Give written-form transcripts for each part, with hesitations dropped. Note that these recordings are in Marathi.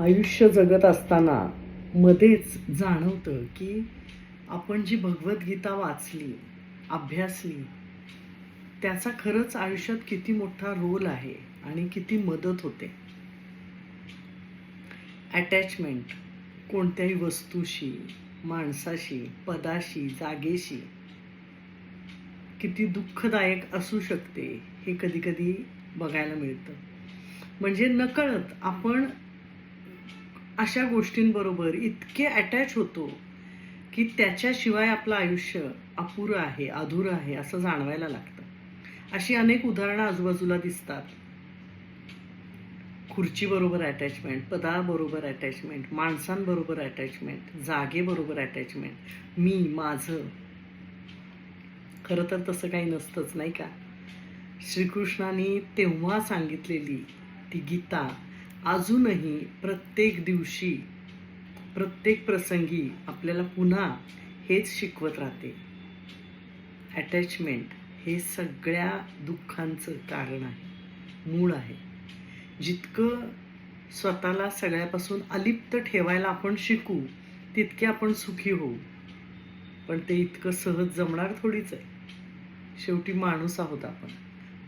आयुष्य जगत असताना मध्येच जाणवतं की आपण जी भगवद्गीता वाचली, अभ्यासली, त्याचा खरंच आयुष्यात किती मोठा रोल आहे आणि किती मदत होते. अटॅचमेंट कोणत्याही वस्तूशी, माणसाशी, पदाशी, जागेशी किती दुःखदायक असू शकते हे कधी कधी बघायला मिळतं. म्हणजे नकळत आपण अशा गोष्टींबरोबर इतके अटॅच होतो की त्याच्याशिवाय आपलं आयुष्य अपुरं आहे, अधुरं आहे असं जाणवायला लागतं. अशी अनेक उदाहरणं आजूबाजूला दिसतात. खुर्चीबरोबर अटॅचमेंट, पदाबरोबर अटॅचमेंट, माणसांबरोबर अटॅचमेंट, जागेबरोबर अटॅचमेंट, मी, माझं. खरं तर तसं काही नसतंच, नाही का? श्रीकृष्णाने तेव्हा सांगितलेली ती गीता अजूनही प्रत्येक दिवशी, प्रत्येक प्रसंगी आपल्याला पुन्हा हेच शिकवत राहते. अटॅचमेंट हे सगळ्या दुःखांचं कारण आहे, मूळ आहे. जितकं स्वतःला सगळ्यापासून अलिप्त ठेवायला आपण शिकू तितके आपण सुखी होऊ. पण ते इतकं सहज जमणार थोडीच आहे. शेवटी माणूस आहोत आपण.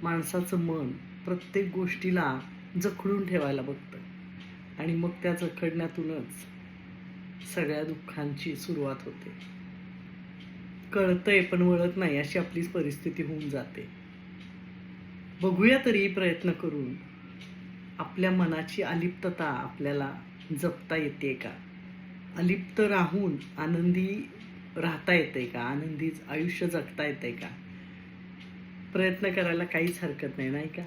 माणसाचं मन प्रत्येक गोष्टीला जखडून ठेवायला बघतं आणि मग त्या जखडण्यातूनच सगळ्या दुःखांची सुरुवात होते. कळतंय पण वळत नाही अशी आपली परिस्थिती होऊन जाते. बघूया तरी प्रयत्न करून आपल्या मनाची अलिप्तता आपल्याला जपता येते का? अलिप्त राहून आनंदी राहता येते का? आनंदी आयुष्य जगता येते का? प्रयत्न करायला काहीच हरकत नाही, नाही का?